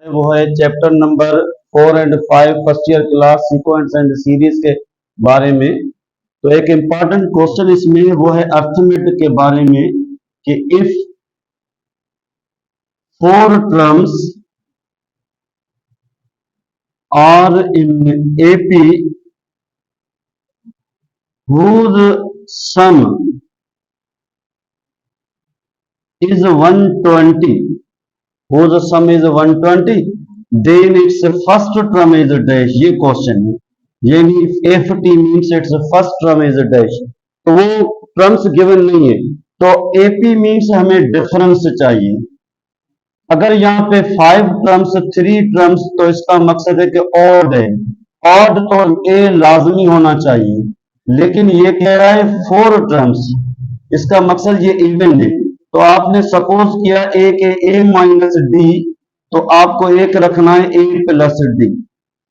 वो है chapter number 4 and 5 first year class sequence and series के बारे में। तो एक इम्पॉर्टेंट क्वेश्चन इसमें वो है अर्थमेटिक के बारे में कि if 4 terms are in AP whose sum is 120, whose sum is 120, then its first term is dash। ये क्वेश्चन है, यानी F T means it's first term is dash. तो वो टर्म्स गिवन नहीं है, तो एपी मीन्स हमें डिफरेंस चाहिए। अगर यहाँ पे 5 टर्म्स 3 टर्म्स, तो इसका मकसद है कि ऑड है, ऑड तो ए लाजमी होना चाहिए, लेकिन ये कह रहा है 4 टर्म्स, इसका मकसद ये इवन है। तो आपने सपोज किया ए के ए माइनस डी, तो आपको एक रखना है ए प्लस डी,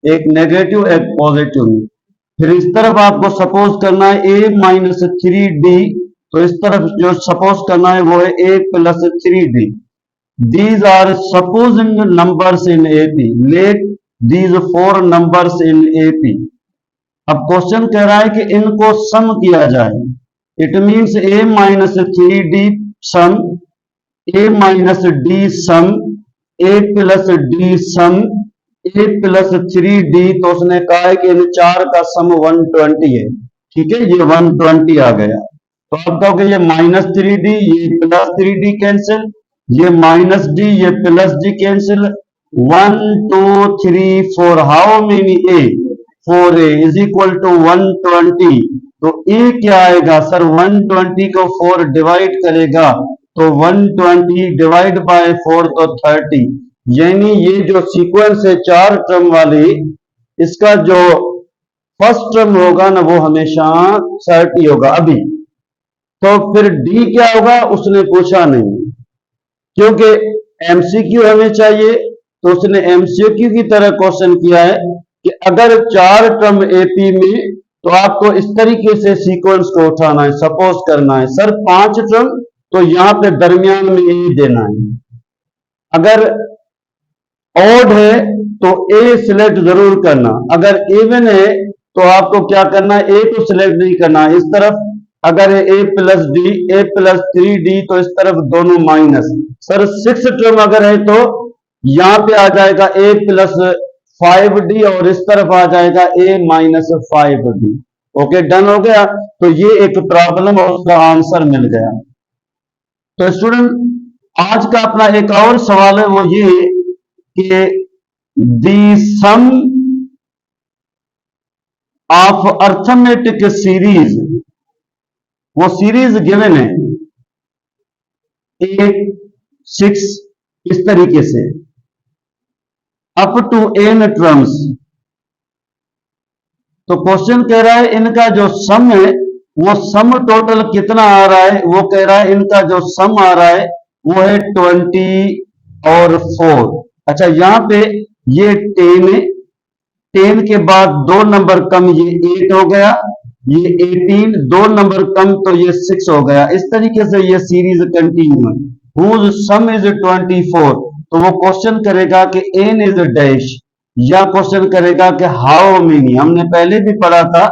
एक नेगेटिव एक पॉजिटिव। फिर इस तरफ आपको सपोज करना है ए माइनस 3d, तो इस तरफ जो सपोज करना है वो है a plus 3d। These are supposing numbers in AP, let these 4 numbers in AP. अब क्वेश्चन कह रहा है कि इनको सम किया जाए। It means a minus 3d sum, a minus d sum, a plus d sum, a plus 3d। तो उसने कहा है कि इन 4 का सम 120 है। ठीक है, ये 120 आ गया। तो आप कहोगे ये माइनस 3d, ये प्लस 3d कैंसिल, ये माइनस डी, ये plus d cancel. 1 2 3 4, how many a? 4a is equal to 120। तो ए क्या आएगा सर? 120 को 4 डिवाइड करेगा तो 120 डिवाइड बाय 4 तो 30। यानी ये जो सीक्वेंस है 4 टर्म वाली, इसका जो फर्स्ट टर्म होगा ना वो हमेशा 30 होगा। अभी तो फिर डी क्या होगा उसने पूछा नहीं, क्योंकि एमसीक्यू हमें चाहिए। तो उसने एमसीक्यू की तरह क्वेश्चन किया है कि अगर 4 टर्म एपी में, तो आपको इस तरीके से सीक्वेंस को उठाना है। सपोज करना है सर 5 टर्म, तो यहां पे दरमियान में ए देना है। अगर ऑड है तो ए सिलेक्ट जरूर करना, अगर इवन है तो आपको क्या करना है, ए को सिलेक्ट नहीं करना। इस तरफ अगर है a plus D, A plus 3d, तो इस तरफ दोनों माइनस। सर 6 टर्म अगर है तो यहां पे आ जाएगा ए प्लस 5d, और इस तरफ आ जाएगा a minus 5d। Okay, done हो गया। तो ये एक प्रॉब्लम और उसका आंसर मिल गया। तो स्टूडेंट आज का अपना एक और सवाल है, वो ये कि दी सम ऑफ अर्थमेटिक सीरीज, वो सीरीज गिवन है 8 6 इस तरीके से अप टू n टर्म्स। तो क्वेश्चन कह रहा है इनका जो सम है वो सम टोटल कितना आ रहा है। वो कह रहा है इनका जो सम आ रहा है वो है 20 और 4। अच्छा, यहां पे ये 10 है, 10 के बाद 2 नंबर कम, ये 8 हो गया, ये 18, 2 नंबर कम तो ये 6 हो गया। इस तरीके से ये सीरीज कंटिन्यू है। Whose sum is 24। तो वो क्वेश्चन करेगा कि n इज डैश, या क्वेश्चन करेगा कि हाउ मेनी। हमने पहले भी पढ़ा था,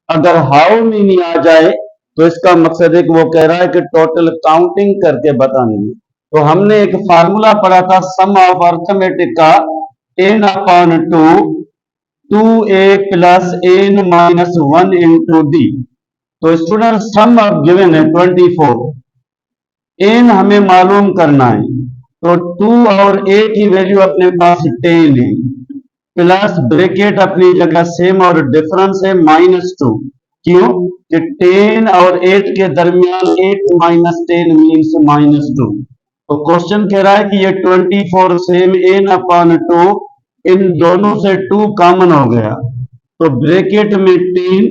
अगर हाउ मेनी आ जाए तो इसका मकसद है कि वो कह रहा है कि टोटल काउंटिंग करके बतानी है। तो हमने एक फार्मूला पढ़ा था सम ऑफ अर्थमेटिक का, n/2 2a plus n minus 1 into D. तो स्टूडेंट सम ऑफ गिवन है 24, n हमें मालूम करना है। तो 2 और a की वैल्यू अपने पास 10 है, प्लस ब्रैकेट अपनी जगह सेम और डिफरेंस है -2। क्यों कि 10 और 8 के दरमियान 8 माइनस 10 मीन्स -2। तो क्वेश्चन कह रहा है कि ये 24 सेम n/2, इन दोनों से 2 कॉमन हो गया, तो ब्रैकेट में 10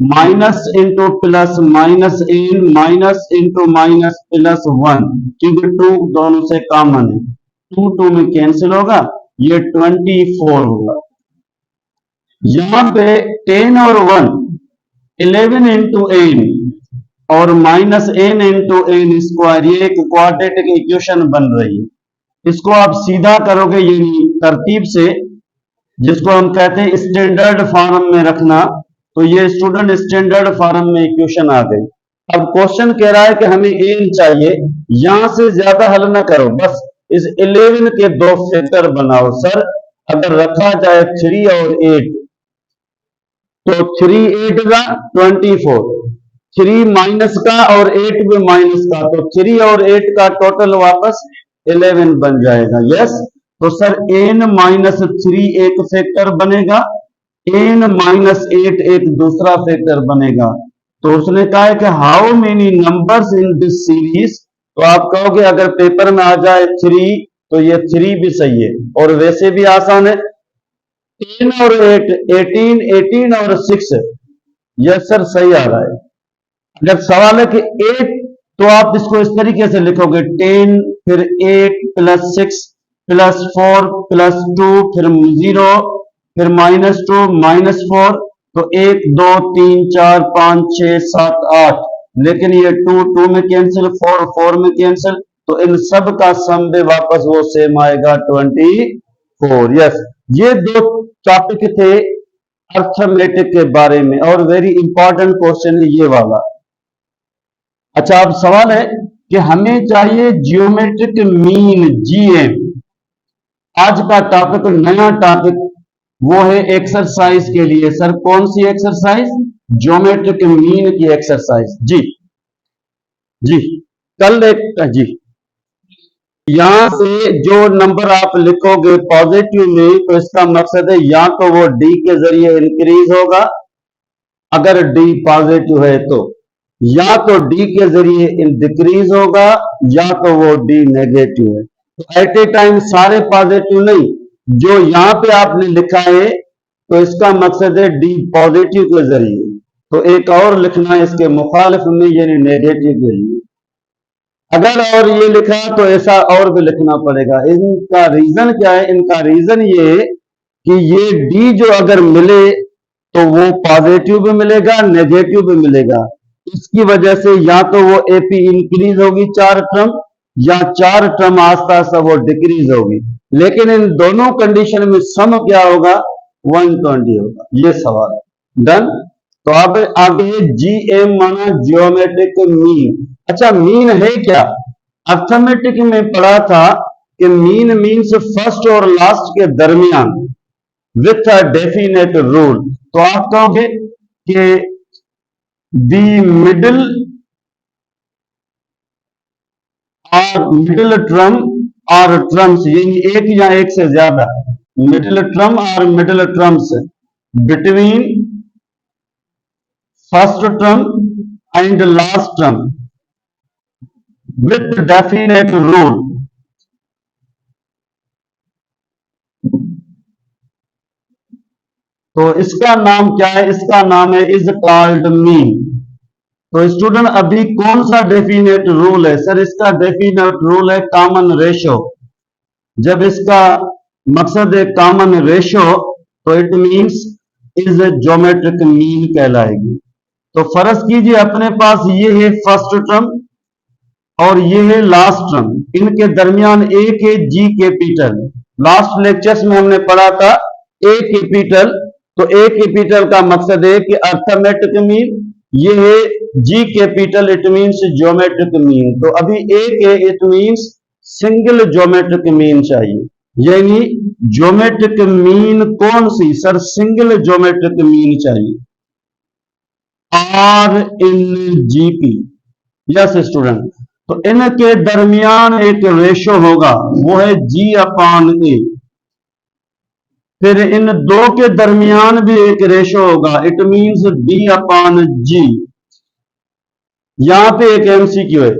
minus into plus minus n minus into minus plus 1, क्योंकि 2 दोनों से कॉमन है, 2 2 में कैंसिल होगा, ये 24 होगा। यहां पे 10 और 1 11 इंटू n और minus n into n square, ये एक क्वाड्रेटिक इक्वेशन बन रही है। इसको आप सीधा करोगे यानी तरतीब से, जिसको हम कहते हैं स्टैंडर्ड फॉर्म में रखना, तो ये स्टूडेंट स्टैंडर्ड फॉर्म में इक्वेशन आ गई। अब क्वेश्चन कह रहा है कि हमें एन चाहिए, यहां से ज्यादा हल ना करो, बस इस 11 के दो फैक्टर बनाओ। सर अगर रखा जाए 3 और 8, तो 3 8 का 24, 3 माइनस का और 8 भी माइनस का, तो 3 और 8 का टोटल वापस 11 बन जाएगा। यस, तो सर n माइनस 3 एक फैक्टर बनेगा, n माइनस 8 एक दूसरा फैक्टर बनेगा। तो उसने कहा है कि how many numbers in this series, तो आप कहोगे अगर पेपर में आ जाए 3 तो ये 3 भी सही है, और वैसे भी आसान है, 10 और 8 18, 18 और 6, यस सर सही आ रहा है। अगर सवाल है कि 8, तो आप इसको इस तरीके से लिखोगे 10 फिर 8 प्लस 6 प्लस 4 प्लस 2 फिर 0 फिर -2 -4, तो 1 2 3 4 5 6 7 8, लेकिन ये 2 2 में कैंसिल, 4 4 में कैंसिल, तो इन सब का सम भी वापस वो सेम आएगा 24। यस, ये दो टॉपिक थे अर्थमेटिक के बारे में, और वेरी इंपॉर्टेंट क्वेश्चन है ये वाला। अच्छा, अब सवाल है कि हमें चाहिए जियोमेट्रिक मीन, जीएम। आज का टॉपिक, नया टॉपिक, वो है एक्सरसाइज के लिए। सर कौन सी एक्सरसाइज? ज्योमेट्रिक मीन की एक्सरसाइज। जी जी, कल एक जी, यहां से जो नंबर आप लिखोगे पॉजिटिव में, तो इसका मकसद है या तो वो डी के जरिए इंक्रीज होगा, अगर डी पॉजिटिव है तो, या तो डी के जरिए डिक्रीज होगा, या तो वो डी नेगेटिव है। तो एट ए टाइम सारे पॉजिटिव नहीं, जो यहां पे आपने लिखा है तो इसका मकसद है डी पॉजिटिव के जरिए, तो एक और लिखना है इसके मुखालिफ में, यानी नेगेटिव के लिए। अगर और ये लिखा तो ऐसा और भी लिखना पड़ेगा। इनका रीजन क्या है? इनका रीजन ये है कि ये डी जो अगर मिले तो वो पॉजिटिव भी मिलेगा, नेगेटिव भी मिलेगा। इसकी वजह से या तो वो एपी इंक्रीज होगी 4 टर्म, या 4 टर्म आस्ता आस्ता वो डिक्रीज होगी, लेकिन इन दोनों कंडीशन में सम क्या होगा? 120 होगा। ये सवाल है। डन। तो अब आगे जीएम माना जियोमेट्रिक मीन। अच्छा, मीन है क्या? अर्थमेटिक में पढ़ा था कि मीन मीन्स फर्स्ट और लास्ट के दरमियान विथ अ डेफिनेट रूल। तो आप कहोगे कि दी मिडिल और मिडिल ट्रम और ट्रम्स, यानी एक या एक से ज्यादा मिडिल ट्रम और middle terms between first term and last term with definite rule. तो इसका नाम क्या है? इसका नाम है इज कॉल्ड मीन। तो स्टूडेंट अभी कौन सा डेफिनेट रूल है? सर इसका डेफिनेट रूल है कॉमन रेशो। जब इसका मकसद है कॉमन रेशो, तो it means is geometric mean कहलाएगी। तो फर्ज कीजिए अपने पास ये है फर्स्ट टर्म और ये है लास्ट टर्म, इनके दरमियान एक है जी कैपिटल। लास्ट लेक्चर्स में हमने पढ़ा था ए कैपिटल। तो ए कैपिटल का मकसद है कि अर्थमेटिक मीन, ये है G capital, it means geometric mean. तो अभी एक है, it means single geometric mean चाहिए। यानी ज्योमेट्रिक मीन कौन सी? सर सिंगल ज्योमेट्रिक मीन चाहिए, are in GP. Yes student, तो इनके दरमियान एक रेशो होगा, वो है जी अपान ए। फिर इन दो के दरमियान भी एक रेशो होगा, इट मींस बी अपान जी। यहां पे एक एमसीक्यू है,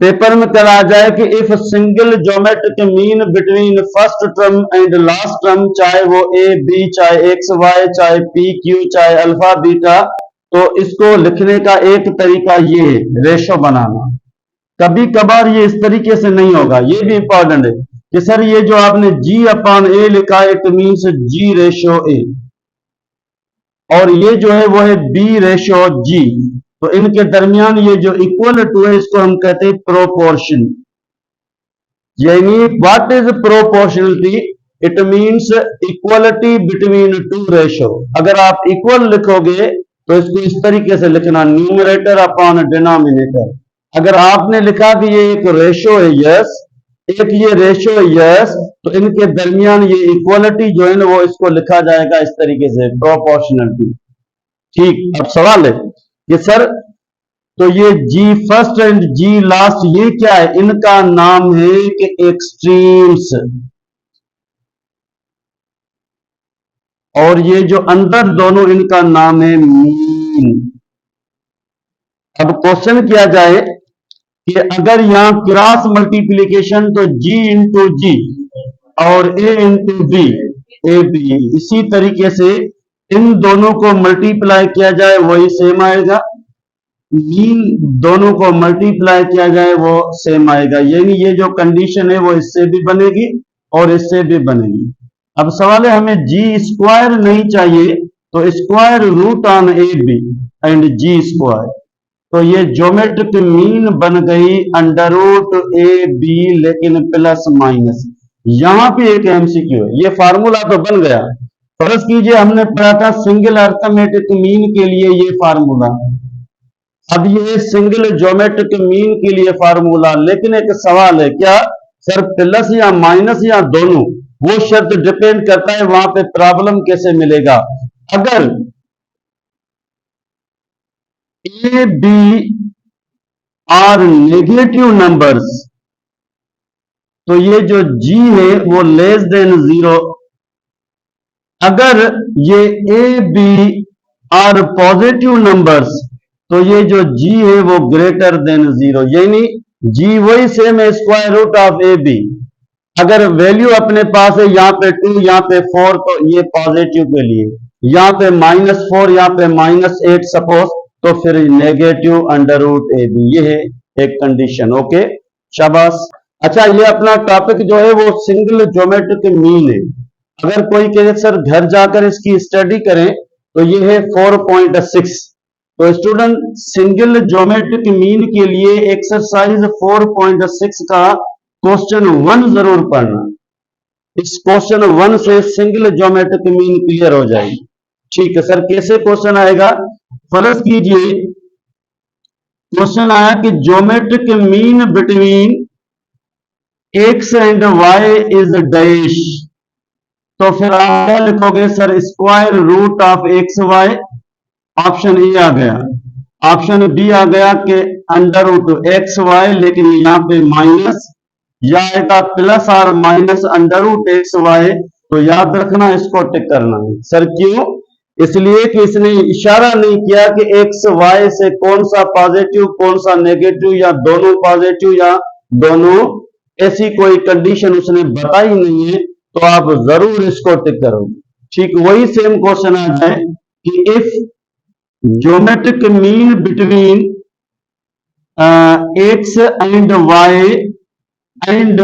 पेपर में करा जाए कि if single geometric mean between first term and last term, चाहे वो ए बी, चाहे एक्स वाई, चाहे पी क्यू, चाहे अल्फा बीटा, तो इसको लिखने का एक तरीका ये है रेशो बनाना। कभी कभार ये इस तरीके से नहीं होगा, ये भी इंपॉर्टेंट है कि सर ये जो आपने जी अपान ए लिखा है, it means g ratio a, और ये जो है वो है बी रेशो जी। तो इनके दरमियान ये जो इक्वल टू है, इसको हम कहते हैं प्रोपोर्शन। यानी what is proportionality? It means equality between two ratio. अगर आप इक्वल लिखोगे तो इसको इस तरीके से लिखना, न्यूमरेटर अपॉन डिनोमिनेटर। अगर आपने लिखा कि ये एक रेशो है यस, एक ये रेशो है यस, तो इनके दरमियान ये इक्वलिटी जो है ना वो इसको लिखा जाएगा इस तरीके से, प्रोपोर्शनलिटी। ठीक, अब सवाल है कि सर तो ये जी फर्स्ट एंड जी लास्ट ये क्या है? इनका नाम है कि एक्सट्रीम्स, और ये जो अंदर दोनों इनका नाम है मीन। अब क्वेश्चन किया जाए कि अगर यहां क्रॉस मल्टीप्लीकेशन तो जी इंटू जी और ए इंटू बी, ए बी, इसी तरीके से इन दोनों को मल्टीप्लाई किया जाए वही सेम आएगा, मीन दोनों को मल्टीप्लाई किया जाए वो सेम आएगा। यानी ये जो कंडीशन है वो इससे भी बनेगी और इससे भी बनेगी। अब सवाल है हमें जी स्क्वायर नहीं चाहिए, तो square root on a b and g square, तो ये ज्योमेट्रिक मीन बन गई अंडर रूट ए बी, लेकिन प्लस माइनस। यहां पे एक एमसीक्यू है, ये फार्मूला तो बन गया। फर्ज कीजिए हमने पढ़ा था सिंगल अर्थमेटिक मीन के लिए ये फार्मूला, अब ये सिंगल ज्योमेट्रिक मीन के लिए फार्मूला। लेकिन एक सवाल है, क्या सर प्लस या माइनस या दोनों? वो शर्त डिपेंड करता है वहां पे प्रॉब्लम कैसे मिलेगा। अगर a b are negative numbers, तो ये जो जी है वो लेस देन जीरो। अगर ये a b are positive numbers, तो ये जो जी है वो ग्रेटर देन जीरो। यानी जी वही सेम है square root of a b. अगर वैल्यू अपने पास है यहाँ पे 2, यहाँ पे 4, तो ये पॉजिटिव के लिए, यहाँ पे -4, यहाँ पे -8 सपोज, तो फिर negative under root a b. ये है एक कंडीशन। ओके, शाबाश। अच्छा, ये अपना टॉपिक जो है वो सिंगल ज्योमेट्रिक मीन है। अगर कोई कहे सर घर जाकर इसकी स्टडी करें, तो ये है 4.6। तो स्टूडेंट सिंगल ज्योमेट्रिक मीन के लिए एक्सरसाइज 4.6 का क्वेश्चन 1 जरूर पढ़ना। इस क्वेश्चन 1 से सिंगल ज्योमेट्रिक मीन क्लियर हो जाएगी। ठीक है सर, कैसे क्वेश्चन आएगा? फर्ज कीजिए क्वेश्चन आया कि geometric mean between x and y is dash, तो फिर आप क्या लिखोगे sir? Square root of x y. Option a आ गया, ऑप्शन बी आ गया कि अंडर रूट एक्स वाई, लेकिन यहाँ पे माइनस, या आएगा प्लस और minus under root x y. तो याद रखना, इसको टिक करना है। सर क्यों? इसलिए कि इसने इशारा नहीं किया कि एक्स वाई से कौन सा पॉजिटिव कौन सा नेगेटिव, या दोनों पॉजिटिव या दोनों, ऐसी कोई कंडीशन उसने बताई नहीं है, तो आप जरूर इसको टिक करोगे। ठीक वही सेम क्वेश्चन आ जाए कि if geometric mean between x and y and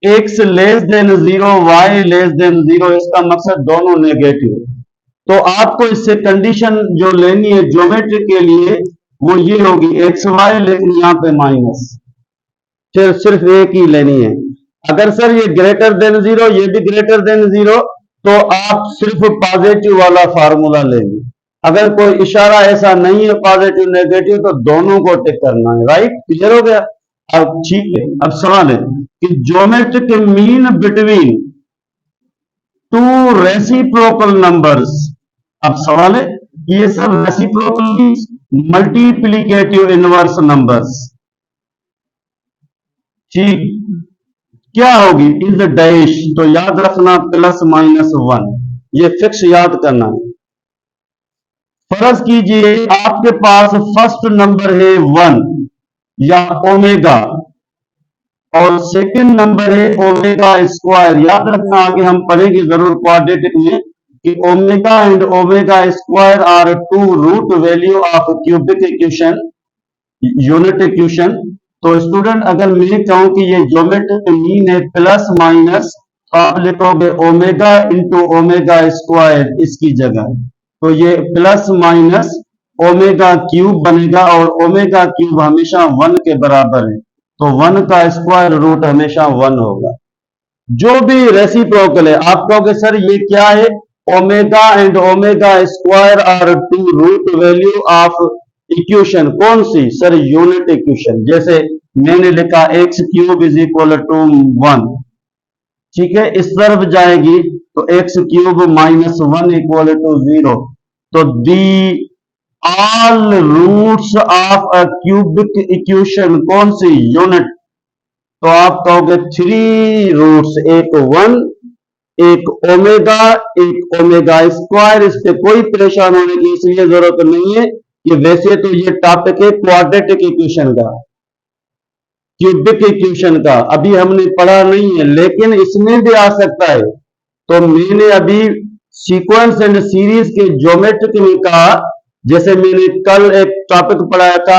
x less than zero, y less than zero, इसका मकसद दोनों नेगेटिव। तो आपको इससे कंडीशन जो लेनी है ज्योमेट्री के लिए वो ये होगी एक्स वाई, लेकिन यहाँ पे माइनस, सिर्फ एक ही लेनी है। अगर सर ये ग्रेटर देन जीरो, ये भी ग्रेटर देन जीरो, तो आप सिर्फ पॉजिटिव वाला फार्मूला लेंगे। अगर कोई इशारा ऐसा नहीं है पॉजिटिव नेगेटिव, तो दोनों को टिक करना है। राइट, क्लियर हो गया? अब ठीक है, अब सवाल है कि geometric mean between two reciprocal numbers. अब सवाल है ये सब रेसिप्रोकल मल्टीप्लीकेटिव इनवर्स नंबर्स, ठीक, क्या होगी? इज डैश, तो याद रखना +-1, ये फिक्स याद करना है। फर्ज कीजिए आपके पास फर्स्ट नंबर है 1 या ओमेगा, और सेकंड नंबर है ओमेगा स्क्वायर। याद रखना, आगे हम पढ़ेंगे जरूर क्वाड्रेटिक में कि omega and omega square are two root value of cubic equation, unit equation. तो स्टूडेंट अगर मैं कहूं कि ये ज्योमेट्रिक मीन है प्लस माइनस, तो आप लिखोगे ओमेगा इंटू ओमेगा स्क्वायर इसकी जगह, तो ये प्लस माइनस ओमेगा क्यूब बनेगा, और ओमेगा क्यूब हमेशा 1 के बराबर है। तो 1 का स्क्वायर रूट हमेशा 1 होगा। जो भी रेसिप्रोकल है, आप कहोगे सर ये क्या है, omega and omega square are two root value of equation, कौन सी सर, यूनिट इक्वेशन। जैसे मैंने लिखा x cube is equal to 1, ठीक है, इस तरफ जाएगी तो x cube minus 1 equal to 0। तो the all roots of a cubic equation, कौन सी, यूनिट। तो आप कहोगे 3 रूट्स, एक 1, एक ओमेगा, एक ओमेगा स्क्वायर। इस पे कोई परेशान होने की इसलिए जरूरत नहीं है कि वैसे तो ये टॉपिक है क्वाड्रेटिक इक्वेशन का, क्यूबिक इक्वेशन का, अभी हमने पढ़ा नहीं है, लेकिन इसमें भी आ सकता है। तो मैंने अभी सीक्वेंस एंड सीरीज के ज्योमेट्रिक में कहा, जैसे मैंने कल एक टॉपिक पढ़ाया था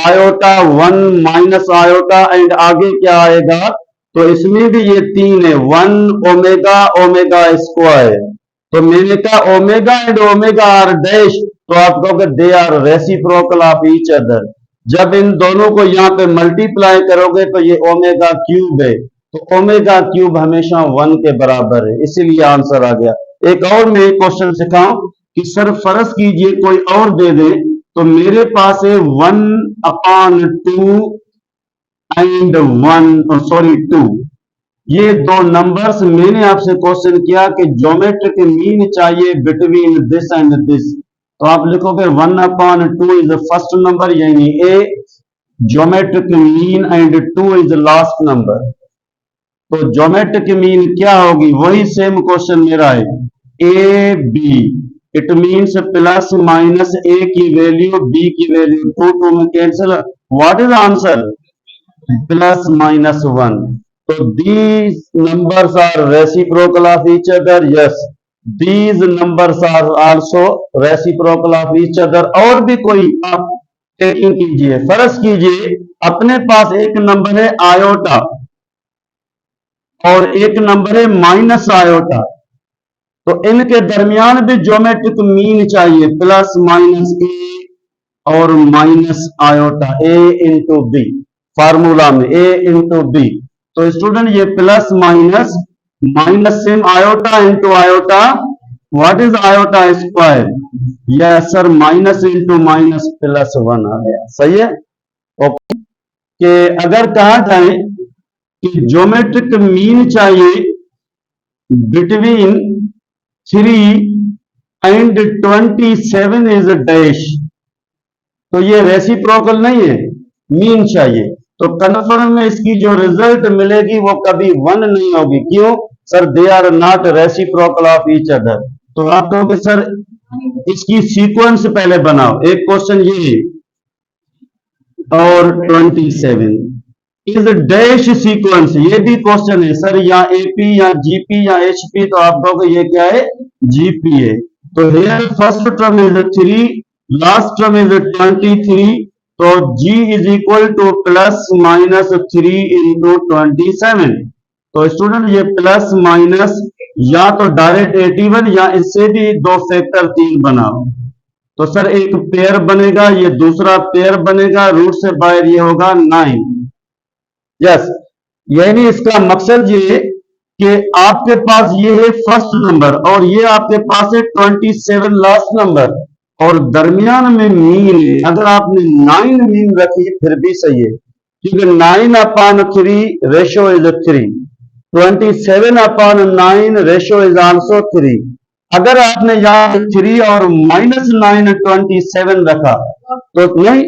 आयोटा 1 माइनस आयोटा एंड आगे क्या आएगा, तो इसमें भी ये 3 है, 1 ओमेगा ओमेगा स्क्वायर। तो मैंने कहा omega and omega are dash, तो आप कहोगे they are reciprocal of each other. जब इन दोनों को यहाँ पे मल्टीप्लाई करोगे तो ये ओमेगा क्यूब है, तो ओमेगा क्यूब हमेशा 1 के बराबर है, इसीलिए आंसर आ गया। एक और मैं क्वेश्चन सिखाऊं कि सर फर्ज कीजिए कोई और दे दे, तो मेरे पास है 1/2 एंड 2, ये दो नंबर्स। मैंने आपसे क्वेश्चन किया कि ज्योमेट्रिक मीन चाहिए बिटवीन दिस एंड दिस, तो आप लिखोगे 1/2 इज द फर्स्ट नंबर यानी a, geometric mean and 2 is the last number. तो ज्योमेट्रिक मीन क्या होगी, वही सेम क्वेश्चन मेरा है, a b, it means plus minus a की वैल्यू बी की वैल्यू, 2 में cancel, what is answer, plus minus 1। तो these numbers are reciprocal of each other, yes, these numbers are also reciprocal of each other। और भी कोई आप taking कीजिए, फर्ज कीजिए अपने पास एक नंबर है आयोटा और एक नंबर है माइनस आयोटा, तो इनके दरमियान भी ज्योमेट्रिक मीन चाहिए, प्लस माइनस ए और माइनस आयोटा, ए इंटू बी, फार्मूला में ए इंटू बी। तो स्टूडेंट ये plus minus, minus same iota into iota, what is iota square, yes sir, minus into minus plus 1 आ गया, सही है। ओके, कि अगर कहा जाए कि ज्योमेट्रिक मीन चाहिए बिटवीन 3 एंड 27 इज डैश, तो ये रेसिप्रोकल नहीं है, मीन चाहिए, तो कन्फर्म में इसकी जो रिजल्ट मिलेगी वो कभी 1 नहीं होगी। क्यों sir, they are not reciprocal of each other. तो आप कहोगे सर इसकी सीक्वेंस पहले बनाओ, एक क्वेश्चन ये है, और 27 इज डैश सीक्वेंस, ये भी क्वेश्चन है सर, या एपी या जीपी या एचपी, तो आप कहोगे ये क्या है, जीपी है। तो here first term is 3, last term is 23, तो G is equal two plus minus 3 into 27। तो स्टूडेंट ये प्लस माइनस या तो डायरेक्ट 81 या इससे भी दो फैक्टर 3 बनाओ, तो सर एक पेयर बनेगा, ये दूसरा पेयर बनेगा, रूट से बाहर ये होगा 9। यस, यानी इसका मकसद ये कि आपके पास ये है फर्स्ट नंबर और ये आपके पास है 27 लास्ट नंबर, और दरमियान में मीन है। अगर आपने 9 मीन रखी फिर भी सही है, क्योंकि 9/3 ratio is 3, 27/9 ratio is also 3। अगर आपने यहाँ 3 और -9 27 रखा तो नहीं,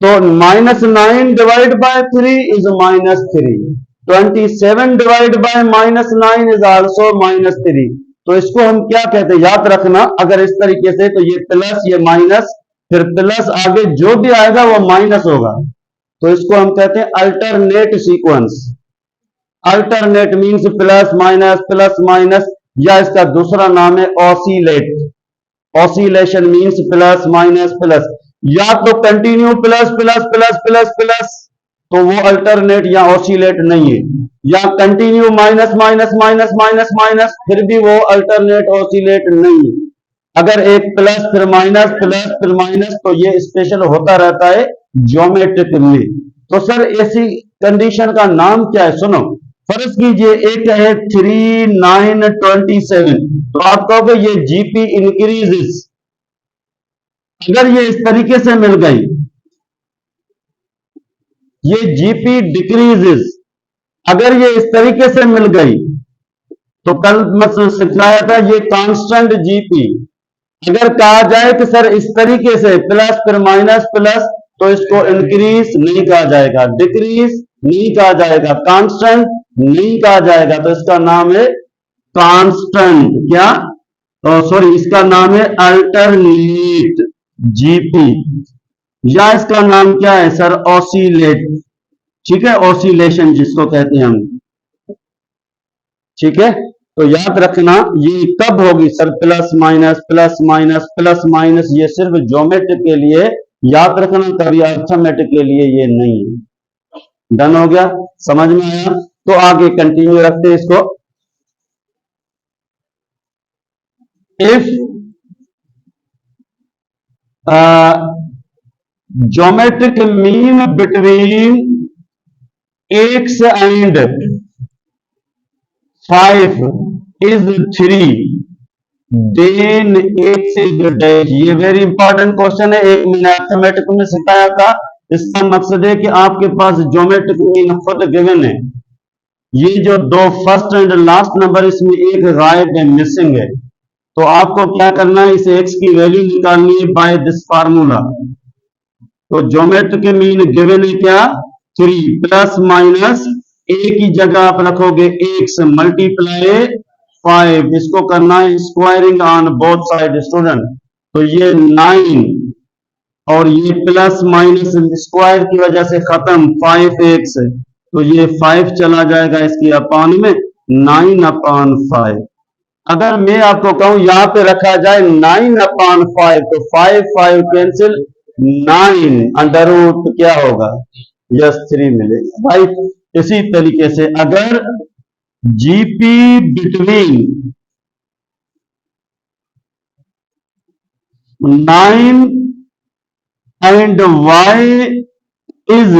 तो -9 divide by 3 is -3, 27 divide by -9 is also -3। तो इसको हम क्या कहते हैं, याद रखना, अगर इस तरीके से तो ये प्लस ये माइनस, फिर प्लस आगे जो भी आएगा वो माइनस होगा, तो इसको हम कहते हैं alternate sequence. Alternate means plus minus, या इसका दूसरा नाम है oscillate, oscillation means plus minus plus, या तो continue plus plus plus plus plus, तो वो अल्टरनेट या ऑसिलेट नहीं है, या continue minus minus minus minus minus, फिर भी वो अल्टरनेट ऑसिलेट नहीं है। अगर एक प्लस फिर माइनस, तो ये स्पेशल होता रहता है ज्योमेट्रिक में। तो सर ऐसी कंडीशन का नाम क्या है? सुनो, फर्ज कीजिए एक है 3927, तो आप कहोगे ये जीपी इंक्रीजेस। अगर ये इस तरीके से मिल गई, ये जीपी डिक्रीजेस, अगर ये इस तरीके से मिल गई तो कल मतलब सिखाया था ये कांस्टेंट जीपी। अगर कहा जाए कि सर इस तरीके से प्लस फिर माइनस प्लस, तो इसको इंक्रीज नहीं कहा जाएगा, डिक्रीज नहीं कहा जाएगा, कांस्टेंट नहीं कहा जाएगा, तो इसका नाम है कांस्टेंट। क्या? सॉरी, इसका नाम है अल्टरनेट जीपी, या इसका नाम क्या है सर? ऑसिलेट। ठीक है, ऑसिलेशन जिसको कहते हैं हम। ठीक है, तो याद रखना ये कब होगी sir? Plus minus plus minus plus minus, ये सिर्फ ज्योमेट्रिक के लिए याद रखना, कभी अर्थमेटिक के लिए ये नहीं है। डन हो गया? समझ में आया? तो आगे कंटिन्यू रखते हैं इसको। If geometric mean between x and 5 is 3, then x is dash। ये वेरी इंपॉर्टेंट क्वेश्चन है, एक मैंने मैथमेटिक्स में सिखाया था। इसका मकसद है कि आपके पास ज्योमेट्रिक मीन खुद गिवन है, ये जो दो फर्स्ट एंड लास्ट नंबर इसमें एक गायब है, मिसिंग है, तो आपको क्या करना है? इस x की वैल्यू निकालनी है बाय दिस फार्मूला। तो ज्योमेट्रिक मीन गिवन है क्या? 3 प्लस माइनस a की जगह आप रखोगे x मल्टीप्लाई 5, इसको करना है squaring on both side student. तो ये 9 और ये प्लस माइनस स्क्वायर की वजह से खत्म, 5x, तो ये 5 चला जाएगा इसकी अपान में, 9/5। अगर मैं आपको कहूं यहां पे रखा जाए 9/5, तो 5 5 कैंसिल, 9 अंडर रूट क्या होगा? यस 3 मिलेगा भाई। इसी तरीके से अगर GP between 9 and y is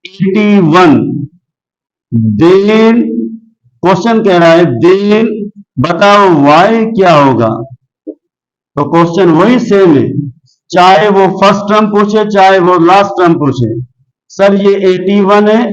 81, then question कह रहा है देन बताओ y क्या होगा? तो क्वेश्चन वही सेम है, चाहे वो फर्स्ट टर्म पूछे चाहे वो लास्ट टर्म पूछे। सर ये 81 है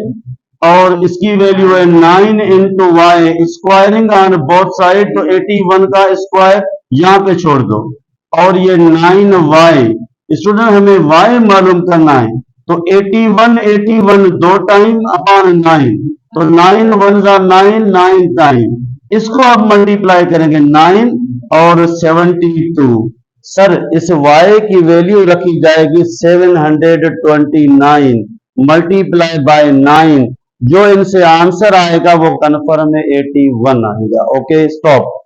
और इसकी वैल्यू है 9 into y, squaring on both side, तो 81 का स्क्वायर यहां पे छोड़ दो, और ये 9y। स्टूडेंट हमें y मालूम करना है, तो 81 81 दो टाइम अपॉन 9, तो 9 1 9, 9 टाइम, इसको आप मल्टीप्लाई करेंगे 9 और 72। सर इस y की वैल्यू रखी जाएगी 729 मल्टीप्लाई बाय 9, जो इनसे आंसर आएगा वो कन्फर्म है 81 आएगा। Okay, stop.